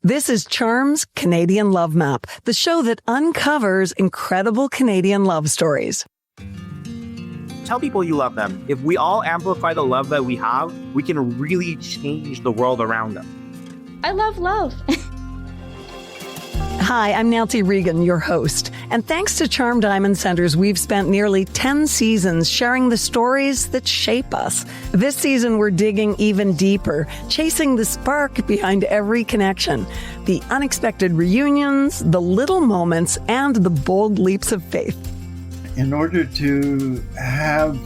This is Charm's Canadian Love Map, the show that uncovers incredible Canadian love stories. Tell people you love them. If we all amplify the love that we have, we can really change the world around us. I love love. Hi, I'm Nancy Regan, your host. And thanks to Charm Diamond Centers, we've spent nearly 10 seasons sharing the stories that shape us. This season, we're digging even deeper, chasing the spark behind every connection. The unexpected reunions, the little moments, and the bold leaps of faith. In order to have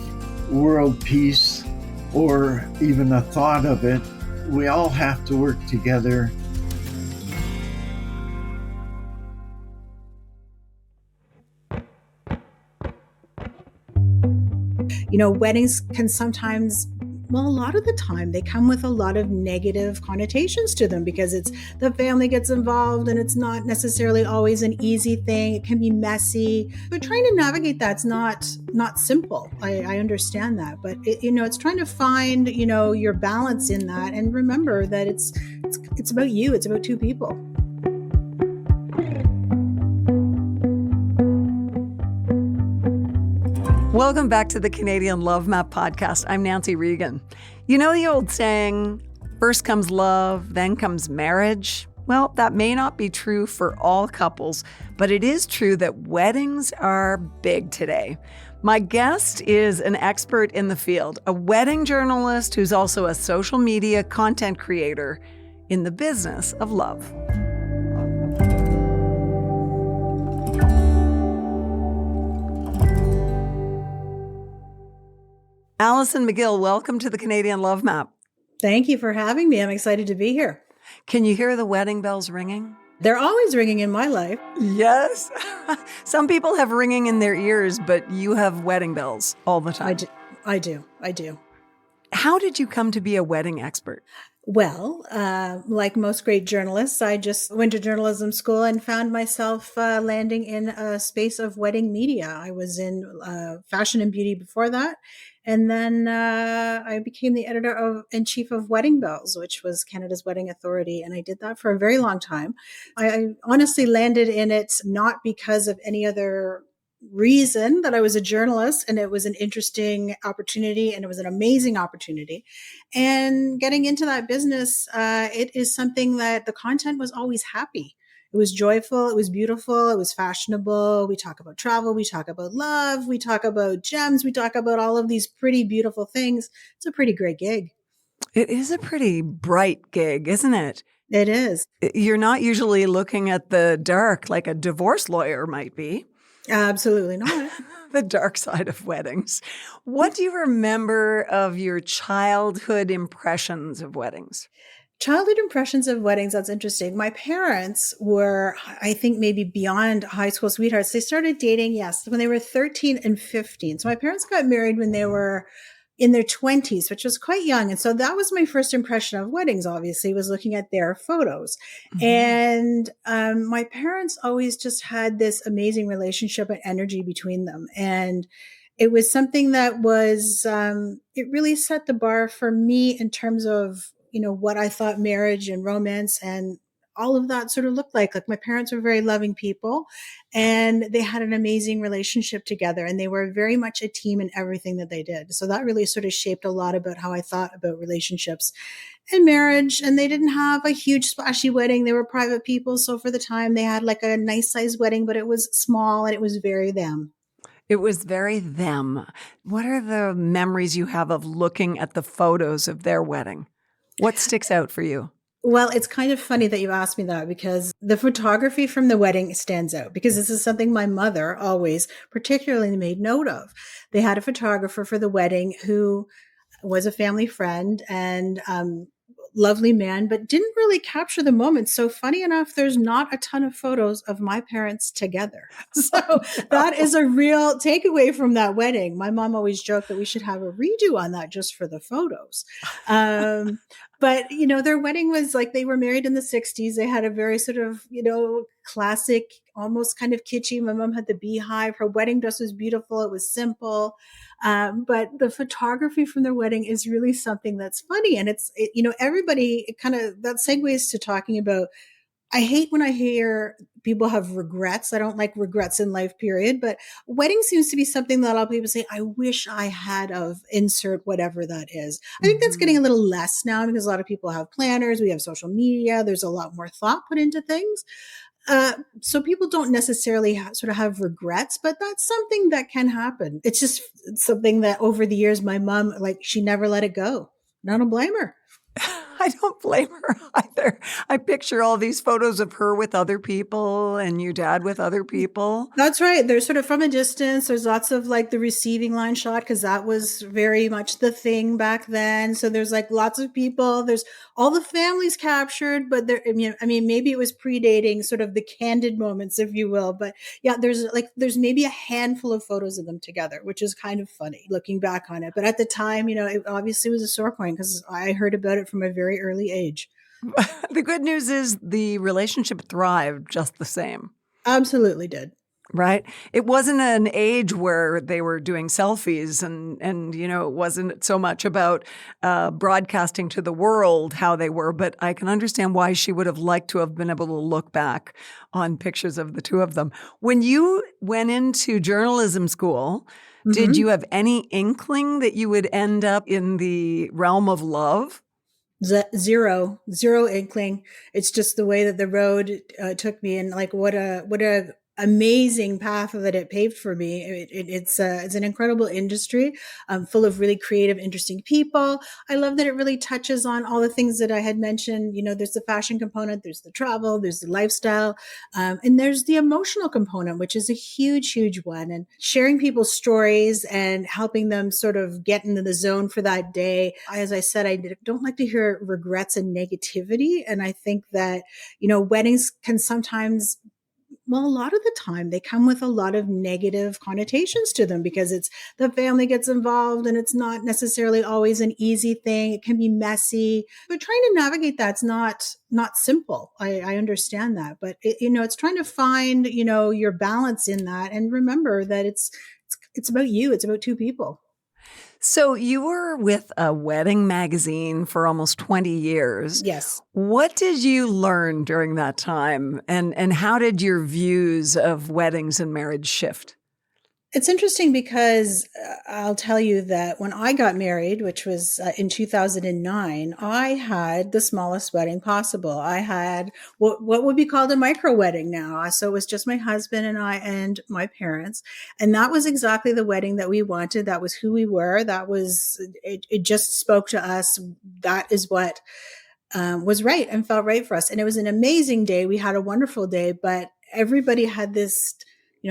world peace, or even a thought of it, we all have to work together. You know, weddings can sometimes, well, a lot of the time, they come with a lot of negative connotations to them because it's the family gets involved and it's not necessarily always an easy thing. It can be messy, but trying to navigate that's not simple. I understand that, but it's trying to find, your balance in that and remember that it's about you. It's about two people. Welcome back to the Canadian Love Map podcast. I'm Nancy Regan. You know the old saying, first comes love, then comes marriage? Well, that may not be true for all couples, but it is true that weddings are big today. My guest is an expert in the field, a wedding journalist who's also a social media content creator in the business of love. Alison McGill, welcome to the Canadian Love Map. Thank you for having me. I'm excited to be here. Can you hear the wedding bells ringing? They're always ringing in my life. Yes. Some people have ringing in their ears, but you have wedding bells all the time. I do. How did you come to be a wedding expert? Well, like most great journalists, I just went to journalism school and found myself landing in a space of wedding media. I was in fashion and beauty before that. And then I became the editor-in-chief of Wedding Bells, which was Canada's wedding authority. And I did that for a very long time. I honestly landed in it not because of any other reason that I was a journalist, and it was an interesting opportunity and it was an amazing opportunity. And getting into that business, it is something that the content was always happy. It was joyful. It was beautiful. It was fashionable. We talk about travel. We talk about love. We talk about gems. We talk about all of these pretty beautiful things. It's a pretty great gig. It is a pretty bright gig, isn't it? It is. You're not usually looking at the dark like a divorce lawyer might be. Absolutely not. The dark side of weddings. What do you remember of your childhood impressions of weddings? Childhood impressions of weddings, that's interesting. My parents were, I think, maybe beyond high school sweethearts. They started dating, yes, when they were 13 and 15. So my parents got married when they were in their 20s, which was quite young. And so that was my first impression of weddings, obviously, was looking at their photos. Mm-hmm. And my parents always just had this amazing relationship and energy between them. And it was something that was, it really set the bar for me in terms of, what I thought marriage and romance and all of that sort of looked like. Like my parents were very loving people and they had an amazing relationship together and they were very much a team in everything that they did. So that really sort of shaped a lot about how I thought about relationships and marriage. And they didn't have a huge splashy wedding. They were private people. So for the time they had like a nice size wedding, but it was small and it was very them. It was very them. What are the memories you have of looking at the photos of their wedding? What sticks out for you? Well, it's kind of funny that you asked me that because the photography from the wedding stands out because this is something my mother always particularly made note of. They had a photographer for the wedding who was a family friend and lovely man, but didn't really capture the moment. So funny enough, there's not a ton of photos of my parents together. So that is a real takeaway from that wedding. My mom always joked that we should have a redo on that just for the photos. But, their wedding was like, they were married in the 60s. They had a very sort of, classic, almost kind of kitschy. My mom had the beehive. Her wedding dress was beautiful. It was simple. But the photography from their wedding is really something that's funny. And everybody that segues to talking about I hate when I hear people have regrets. I don't like regrets in life, period. But wedding seems to be something that a lot of people say, I wish I had of insert whatever that is. I think that's getting Mhm. a little less now because a lot of people have planners. We have social media. There's a lot more thought put into things. So people don't necessarily sort of have regrets, but that's something that can happen. It's just something that over the years, my mom, like, she never let it go. And I don't blame her. I don't blame her either. I picture all these photos of her with other people and your dad with other people. That's right. There's sort of from a distance. There's lots of like the receiving line shot because that was very much the thing back then. So there's like lots of people. There's all the families captured, but there. I mean, maybe it was predating sort of the candid moments, if you will. But yeah, there's maybe a handful of photos of them together, which is kind of funny looking back on it. But at the time, it obviously was a sore point because I heard about it from a very early age. The good news is the relationship thrived just the same. Absolutely did. Right? It wasn't an age where they were doing selfies and it wasn't so much about broadcasting to the world how they were, but I can understand why she would have liked to have been able to look back on pictures of the two of them. When you went into journalism school, did you have any inkling that you would end up in the realm of love? Zero inkling. It's just the way that the road took me, and like what a amazing path that it paved for me. It's an incredible industry, full of really creative, interesting people. I love that it really touches on all the things that I had mentioned. There's the fashion component, there's the travel, there's the lifestyle, and there's the emotional component, which is a huge one. And sharing people's stories and helping them sort of get into the zone for that day. As I said, I don't like to hear regrets and negativity. And I think that, weddings can sometimes, well, a lot of the time they come with a lot of negative connotations to them because it's the family gets involved and it's not necessarily always an easy thing. It can be messy, but trying to navigate that's not simple. I understand that, but it's trying to find, your balance in that and remember that it's about you. It's about two people. So you were with a wedding magazine for almost 20 years. Yes. What did you learn during that time? And how did your views of weddings and marriage shift? It's interesting because I'll tell you that when I got married, which was in 2009, I had the smallest wedding possible. I had what would be called a micro wedding now. So it was just my husband and I and my parents. And that was exactly the wedding that we wanted. That was who we were. It just spoke to us. That is what was right and felt right for us. And it was an amazing day. We had a wonderful day, but everybody had this,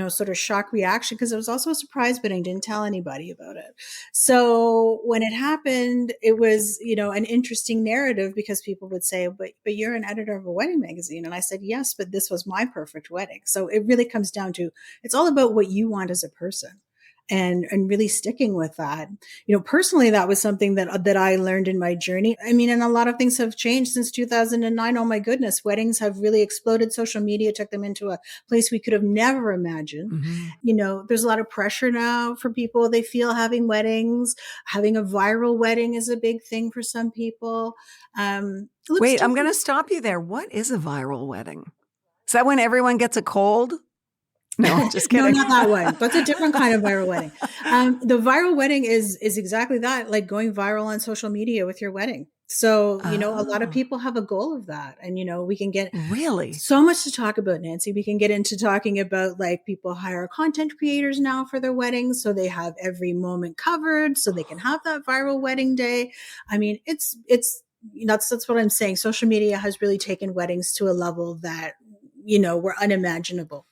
sort of shock reaction because it was also a surprise wedding. Didn't tell anybody about it. So when it happened, it was, an interesting narrative because people would say, but you're an editor of a wedding magazine. And I said, yes, but this was my perfect wedding. So it really comes down to, it's all about what you want as a person. And really sticking with that. Personally, that was something that I learned in my journey. I mean, and a lot of things have changed since 2009. Oh my goodness, weddings have really exploded. Social media took them into a place we could have never imagined. There's a lot of pressure now for people. They feel having weddings, having a viral wedding is a big thing for some people. Wait, I'm going to stop you there. What is a viral wedding? Is that when everyone gets a cold? No, just kidding. No, not that one. That's a different kind of viral wedding. The viral wedding is exactly that, like going viral on social media with your wedding. So, a lot of people have a goal of that. And, we can get really so much to talk about, Nancy. We can get into talking about like people hire content creators now for their weddings. So they have every moment covered so they can have that viral wedding day. I mean, that's what I'm saying. Social media has really taken weddings to a level that, were unimaginable.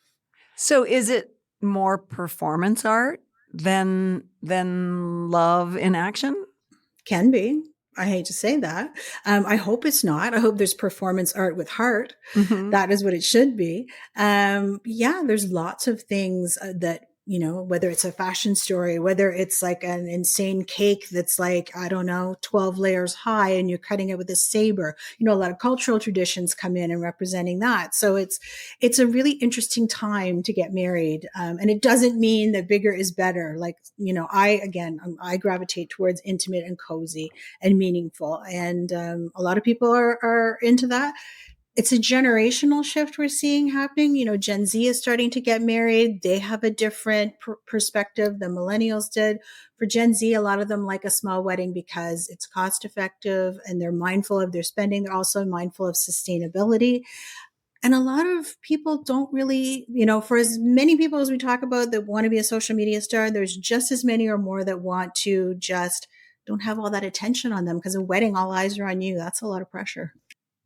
So is it more performance art than love in action? Can be. I hate to say that. I hope it's not. I hope there's performance art with heart. That is what it should be. There's lots of things that, whether it's a fashion story, whether it's like an insane cake that's like, I don't know, 12 layers high and you're cutting it with a saber. A lot of cultural traditions come in and representing that. So it's a really interesting time to get married. And it doesn't mean that bigger is better. Like, I gravitate towards intimate and cozy and meaningful. And a lot of people are into that. it's a generational shift we're seeing happening. Gen Z is starting to get married. They have a different perspective than millennials did. For Gen Z, a lot of them like a small wedding because it's cost effective and they're mindful of their spending. They're also mindful of sustainability. And a lot of people don't really, for as many people as we talk about that want to be a social media star, there's just as many or more that want to just don't have all that attention on them because a wedding, all eyes are on you. That's a lot of pressure.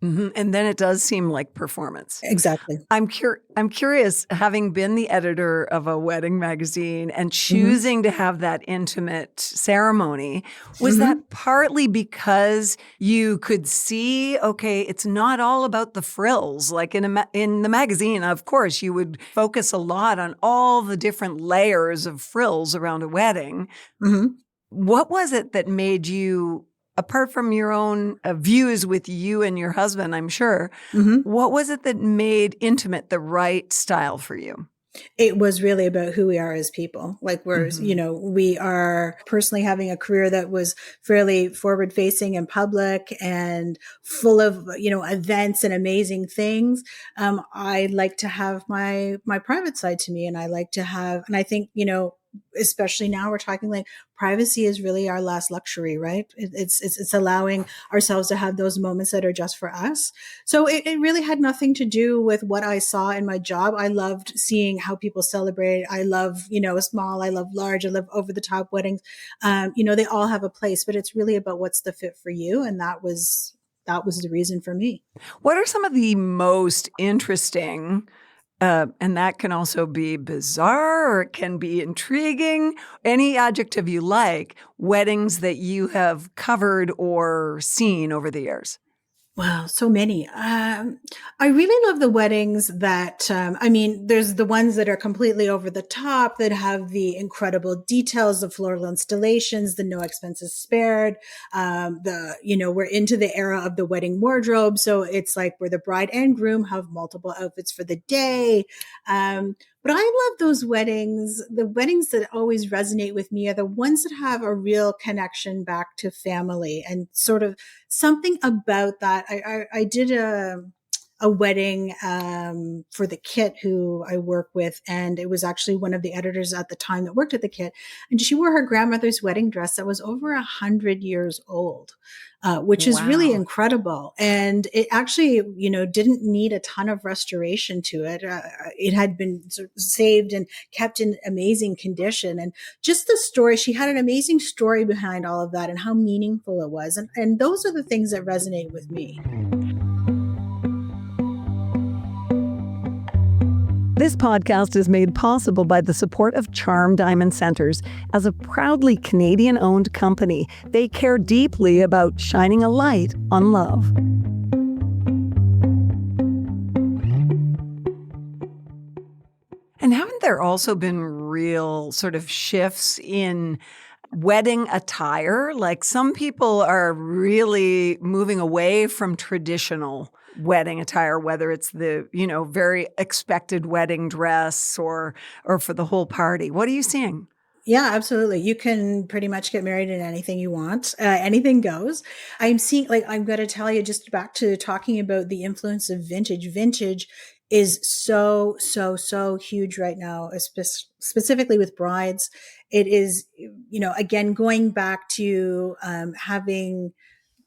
And then it does seem like performance. Exactly. I'm curious, having been the editor of a wedding magazine and Mm-hmm. choosing to have that intimate ceremony, was Mm-hmm. that partly because you could see, okay, it's not all about the frills. Like in the magazine, of course, you would focus a lot on all the different layers of frills around a wedding. Mm-hmm. What was it that made you, apart from your own views with you and your husband, I'm sure, Mm-hmm. what was it that made intimate the right style for you? It was really about who we are as people. Like we are personally having a career that was fairly forward facing and public and full of, events and amazing things. I like to have my private side to me, and and I think, especially now we're talking like privacy is really our last luxury, right? It's allowing ourselves to have those moments that are just for us. So it really had nothing to do with what I saw in my job. I loved seeing how people celebrate. I love, small, I love large, I love over the top weddings. They all have a place, but it's really about what's the fit for you. And that was the reason for me. What are some of the most interesting, and that can also be bizarre or it can be intriguing, any adjective you like, weddings that you have covered or seen over the years? Wow, so many. I really love the weddings that, there's the ones that are completely over the top, that have the incredible details, the floral installations, the no expenses spared. We're into the era of the wedding wardrobe. So it's like where the bride and groom have multiple outfits for the day. But I love those weddings. The weddings that always resonate with me are the ones that have a real connection back to family and sort of something about that. I did a wedding for the Kit, who I work with, and it was actually one of the editors at the time that worked at the Kit, and she wore her grandmother's wedding dress that was over 100 years old. Which is really Wow. incredible. And it actually, didn't need a ton of restoration to it. It had been sort of saved and kept in amazing condition. And just the story, she had an amazing story behind all of that and how meaningful it was. And those are the things that resonate with me. This podcast is made possible by the support of Charm Diamond Centers. As a proudly Canadian-owned company, they care deeply about shining a light on love. And haven't there also been real sort of shifts in wedding attire? Like some people are really moving away from traditional wedding attire, whether it's the, very expected wedding dress or for the whole party. What are you seeing? Yeah, absolutely. You can pretty much get married in anything you want. Anything goes. I'm seeing, I'm going to tell you, just back to talking about the influence of vintage. Vintage is so, so, so huge right now, specifically with brides. It is, again, going back to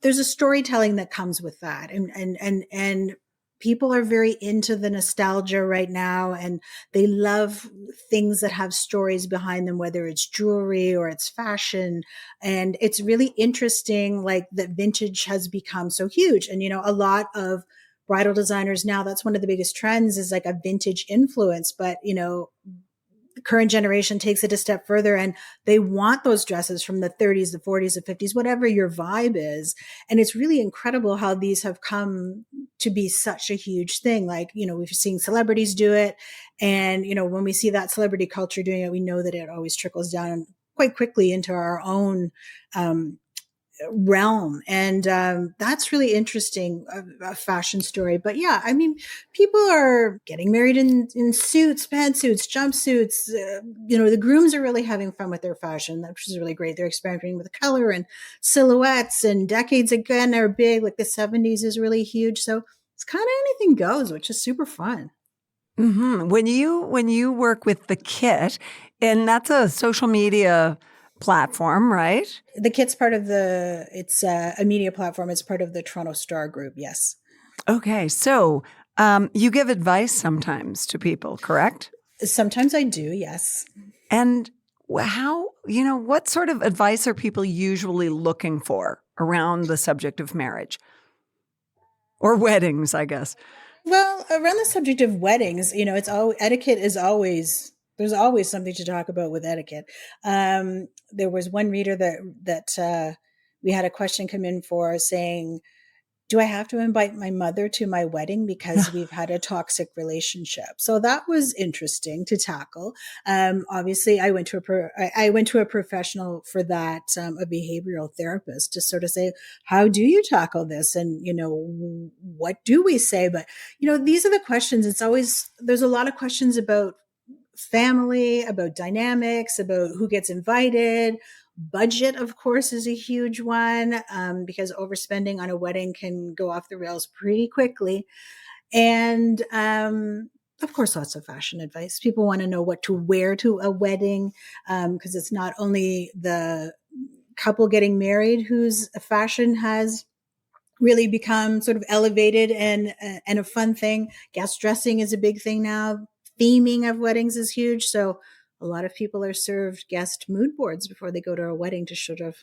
there's a storytelling that comes with that. And people are very into the nostalgia right now, and they love things that have stories behind them, whether it's jewelry or it's fashion. And it's really interesting, like that vintage has become so huge. And, a lot of bridal designers now, that's one of the biggest trends, is like a vintage influence. But, the current generation takes it a step further and they want those dresses from the 30s, the 40s, the 50s, whatever your vibe is. And it's really incredible how these have come to be such a huge thing. Like, we've seen celebrities do it. And, when we see that celebrity culture doing it, we know that it always trickles down quite quickly into our own, realm. And that's really interesting, a fashion story. But yeah, people are getting married in suits, pantsuits, jumpsuits. The grooms are really having fun with their fashion, which is really great. They're experimenting with color and silhouettes, and decades again are big. Like the 70s is really huge. So it's kind of anything goes, which is super fun. When you work with the Kit, and that's a social media platform, right? The Kit's part of it's a media platform. It's part of the Toronto Star Group. Yes. Okay, so you give advice sometimes to people, correct? Sometimes I do. Yes. And what sort of advice are people usually looking for around the subject of marriage or weddings, I guess? Well, around the subject of weddings, it's all etiquette is always there's always something to talk about with etiquette. There was one reader that we had a question come in for saying, do I have to invite my mother to my wedding because we've had a toxic relationship? So that was interesting to tackle. Obviously, I went to a professional for that, a behavioral therapist, to sort of say, how do you tackle this? And, what do we say? But, these are the questions. There's a lot of questions about family, about dynamics, about who gets invited. Budget, of course, is a huge one, because overspending on a wedding can go off the rails pretty quickly. And of course, lots of fashion advice. People want to know what to wear to a wedding, because it's not only the couple getting married whose fashion has really become sort of elevated and a fun thing. Guest dressing is a big thing now. Theming of weddings is huge. So a lot of people are served guest mood boards before they go to a wedding to sort of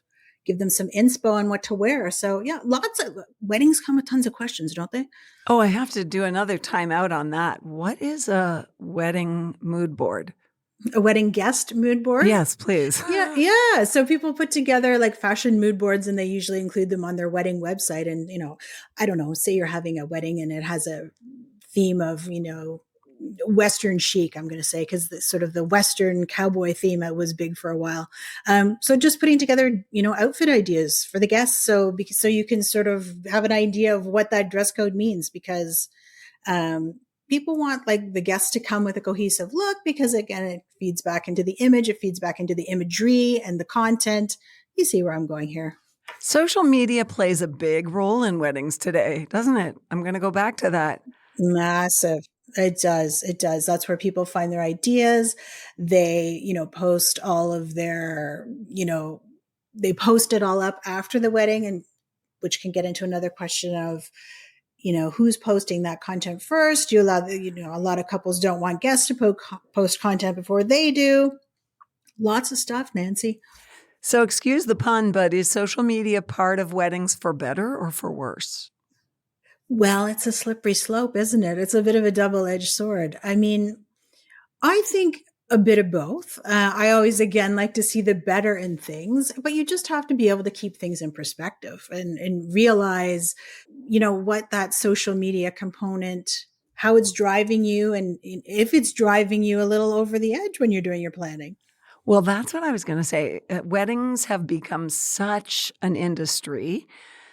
give them some inspo on what to wear. So yeah, lots of weddings come with tons of questions, don't they? Oh, I have to do another time out on that. What is a wedding mood board? A wedding guest mood board? Yes, please. Yeah. So people put together like fashion mood boards, and they usually include them on their wedding website. And, I don't know, say you're having a wedding and it has a theme of, Western chic, I'm going to say, because sort of the Western cowboy theme was big for a while. So just putting together, outfit ideas for the guests. So you can sort of have an idea of what that dress code means, because people want like the guests to come with a cohesive look, because again, it feeds back into the image, it feeds back into the imagery and the content. You see where I'm going here. Social media plays a big role in weddings today, doesn't it? I'm going to go back to that. Massive. It does. That's where people find their ideas. They, post all of their, they post it all up after the wedding, and which can get into another question of, who's posting that content first. You allow, a lot of couples don't want guests to post content before they do. Lots of stuff, Nancy. So excuse the pun, but is social media part of weddings for better or for worse? Well, it's a slippery slope, isn't it? It's a bit of a double-edged sword. I mean, I think a bit of both. I always, again, like to see the better in things, but you just have to be able to keep things in perspective and realize, what that social media component, how it's driving you, and if it's driving you a little over the edge when you're doing your planning. Well, that's what I was going to say. Weddings have become such an industry.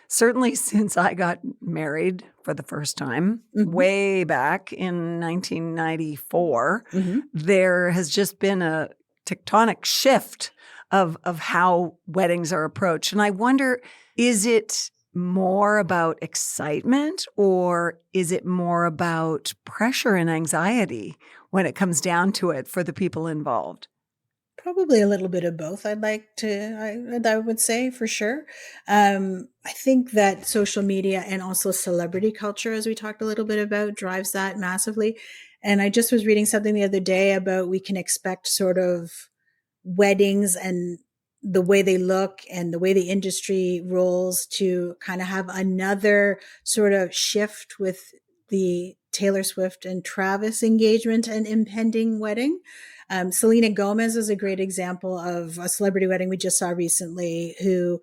Certainly since I got married for the first time, way back in 1994, there has just been a tectonic shift of how weddings are approached. And I wonder, is it more about excitement, or is it more about pressure and anxiety when it comes down to it for the people involved? Probably a little bit of both. I would say, for sure. I think that social media and also celebrity culture, as we talked a little bit about, drives that massively. And I just was reading something the other day about we can expect sort of weddings and the way they look and the way the industry rolls to kind of have another sort of shift with the Taylor Swift and Travis engagement and impending wedding. Selena Gomez is a great example of a celebrity wedding we just saw recently, who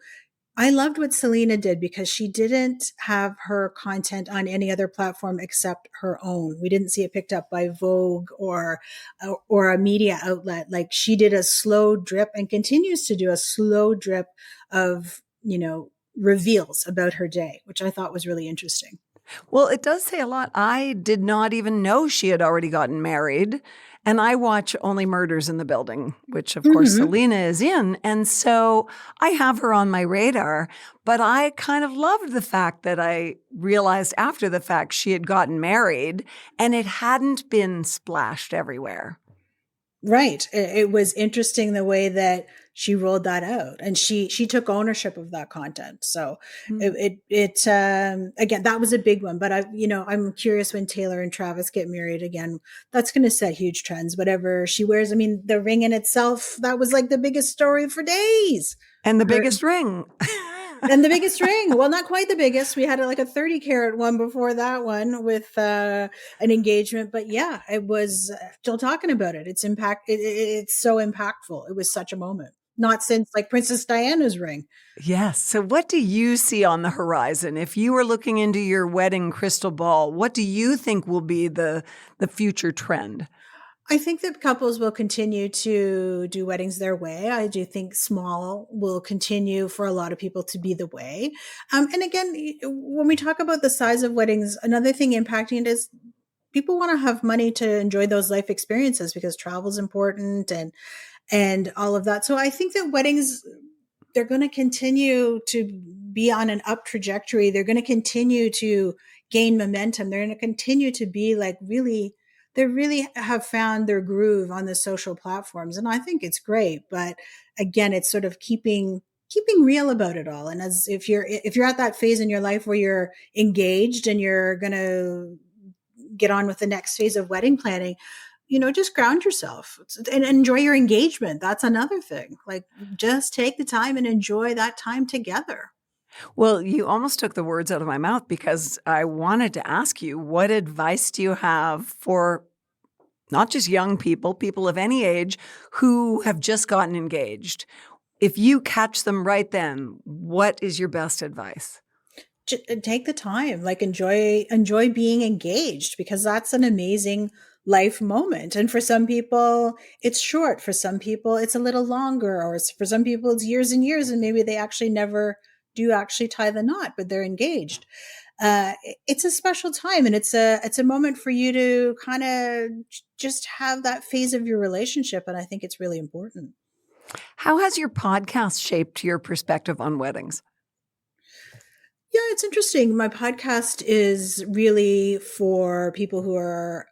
I loved what Selena did, because she didn't have her content on any other platform except her own. We didn't see it picked up by Vogue or a media outlet. Like, she did a slow drip and continues to do a slow drip of, reveals about her day, which I thought was really interesting. Well, it does say a lot. I did not even know she had already gotten married. And I watch Only Murders in the Building, which of course Hmm. Selena is in. And so I have her on my radar. But I kind of loved the fact that I realized after the fact she had gotten married and it hadn't been splashed everywhere. Right. It was interesting the way that she rolled that out, and she took ownership of that content. So Hmm. again, that was a big one. But I'm curious when Taylor and Travis get married again. That's going to set huge trends. Whatever she wears. I mean, the ring in itself, that was like the biggest story for days. And the Her, biggest ring. and the biggest ring. Well, not quite the biggest. We had like a 30 carat one before that one with an engagement. But yeah, it was still talking about it. It's so impactful. It was such a moment. Not since like Princess Diana's ring. Yes. So, what do you see on the horizon? If you were looking into your wedding crystal ball, what do you think will be the future trend? I think that couples will continue to do weddings their way. I do think small will continue for a lot of people to be the way. And again, when we talk about the size of weddings, another thing impacting it is people want to have money to enjoy those life experiences because travel is important and all of that. So I think that weddings, they're going to continue to be on an up trajectory. They're going to continue to gain momentum. They're going to continue to be like really, they really have found their groove on the social platforms. And I think it's great. But again, it's sort of keeping real about it all. And as if you're at that phase in your life where you're engaged and you're going to get on with the next phase of wedding planning, just ground yourself and enjoy your engagement. That's another thing. Like, just take the time and enjoy that time together. Well, you almost took the words out of my mouth because I wanted to ask you, what advice do you have for not just young people, people of any age who have just gotten engaged? If you catch them right then, what is your best advice? Take the time, like enjoy being engaged, because that's an amazing life moment. And for some people it's short, for some people it's a little longer, or for some people it's years and years, and maybe they actually never do actually tie the knot, but they're engaged. It's a special time, and it's a moment for you to kind of just have that phase of your relationship, and I think it's really important. How has your podcast shaped your perspective on weddings? Yeah, it's interesting. My podcast is really for people who are,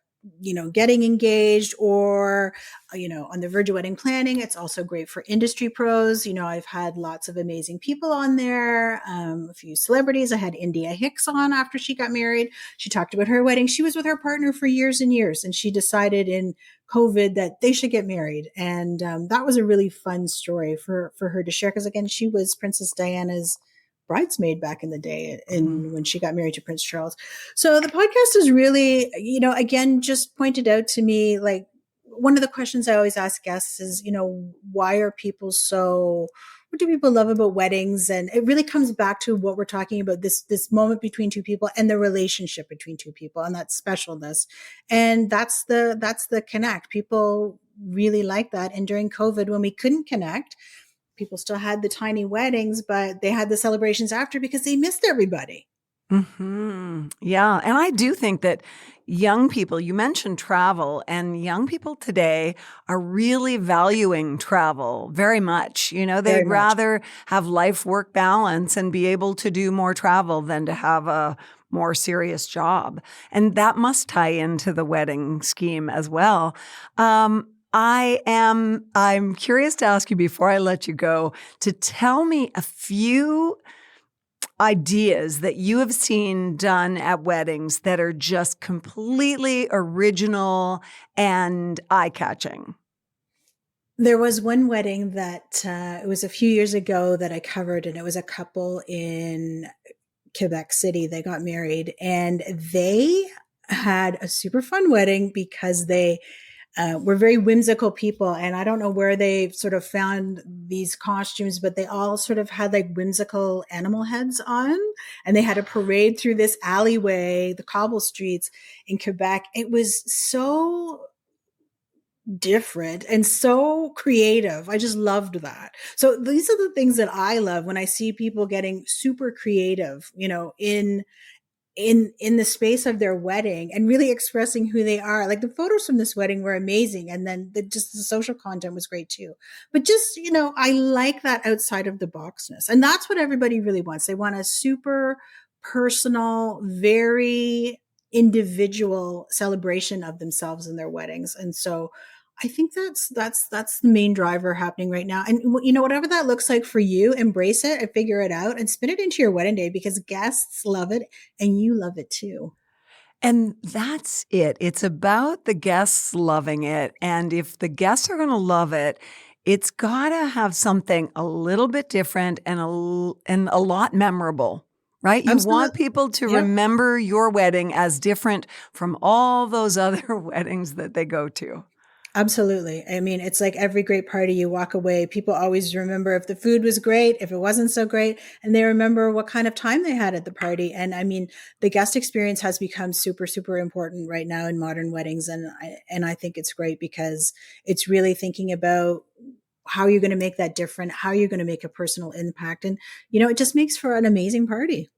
getting engaged or, on the verge of wedding planning. It's also great for industry pros. I've had lots of amazing people on there, a few celebrities. I had India Hicks on after she got married. She talked about her wedding. She was with her partner for years and years, and she decided in COVID that they should get married. And that was a really fun story for her to share. Because again, she was Princess Diana's bridesmaid back in the day Mhm. and when she got married to Prince Charles. So the podcast is really, again, just pointed out to me, like, one of the questions I always ask guests is, why are people what do people love about weddings? And it really comes back to what we're talking about, this moment between two people and the relationship between two people and that specialness. And that's the connect. People really like that. And during COVID, when we couldn't connect, people still had the tiny weddings, but they had the celebrations after because they missed everybody. Yeah. And I do think that young people, you mentioned travel, and young people today are really valuing travel very much. Very They'd much. rather have life work balance and be able to do more travel than to have a more serious job. And that must tie into the wedding scheme as well. I'm curious to ask you before I let you go to tell me a few ideas that you have seen done at weddings that are just completely original and eye-catching. There was one wedding that it was a few years ago that I covered, and it was a couple in Quebec City. They got married, and they had a super fun wedding because they were very whimsical people. And I don't know where they sort of found these costumes, but they all sort of had like whimsical animal heads on. And they had a parade through this alleyway, the cobble streets in Quebec. It was so different and so creative. I just loved that. So these are the things that I love when I see people getting super creative, in the space of their wedding and really expressing who they are. Like the photos from this wedding were amazing. And then just the social content was great too. But just, I like that outside of the boxness. And that's what everybody really wants. They want a super personal, very individual celebration of themselves and their weddings. And so I think that's the main driver happening right now. And whatever that looks like for you, embrace it and figure it out and spin it into your wedding day, because guests love it and you love it too. And that's it. It's about the guests loving it. And if the guests are going to love it, it's got to have something a little bit different and a lot memorable, right? You Absolutely. want people to remember your wedding as different from all those other weddings that they go to. Absolutely. I mean, it's like every great party you walk away, people always remember if the food was great, if it wasn't so great, and they remember what kind of time they had at the party. And I mean, the guest experience has become super, super important right now in modern weddings. And I think it's great because it's really thinking about how you're going to make that different, how you're going to make a personal impact. And, it just makes for an amazing party.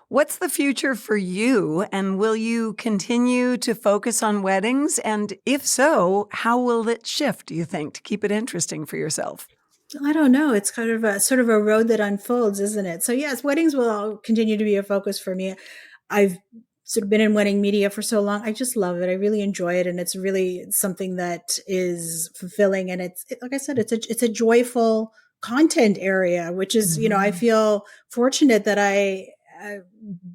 What's the future for you? And will you continue to focus on weddings? And if so, how will it shift, do you think, to keep it interesting for yourself? I don't know. It's kind of sort of a road that unfolds, isn't it? So yes, weddings will continue to be a focus for me. I've sort of been in wedding media for so long. I just love it. I really enjoy it. And it's really something that is fulfilling. And like I said, it's a joyful content area, which is, I feel fortunate that I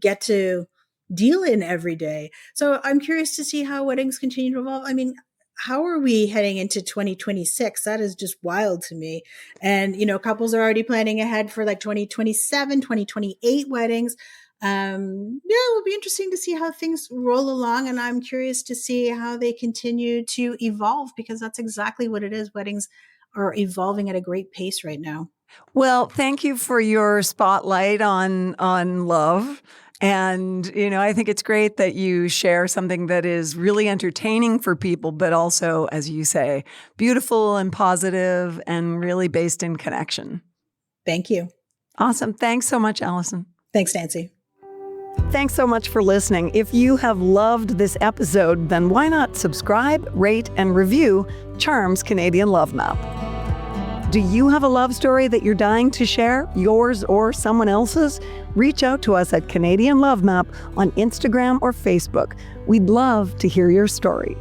get to deal in every day. So I'm curious to see how weddings continue to evolve. I mean, how are we heading into 2026? That is just wild to me. And, couples are already planning ahead for like 2027, 2028 weddings. It will be interesting to see how things roll along. And I'm curious to see how they continue to evolve, because that's exactly what it is. Weddings are evolving at a great pace right now. Well, thank you for your spotlight on love. And, I think it's great that you share something that is really entertaining for people, but also, as you say, beautiful and positive and really based in connection. Thank you. Awesome. Thanks so much, Alison. Thanks, Nancy. Thanks so much for listening. If you have loved this episode, then why not subscribe, rate, and review Charm's Canadian Love Map? Do you have a love story that you're dying to share, yours or someone else's? Reach out to us at Canadian Love Map on Instagram or Facebook. We'd love to hear your story.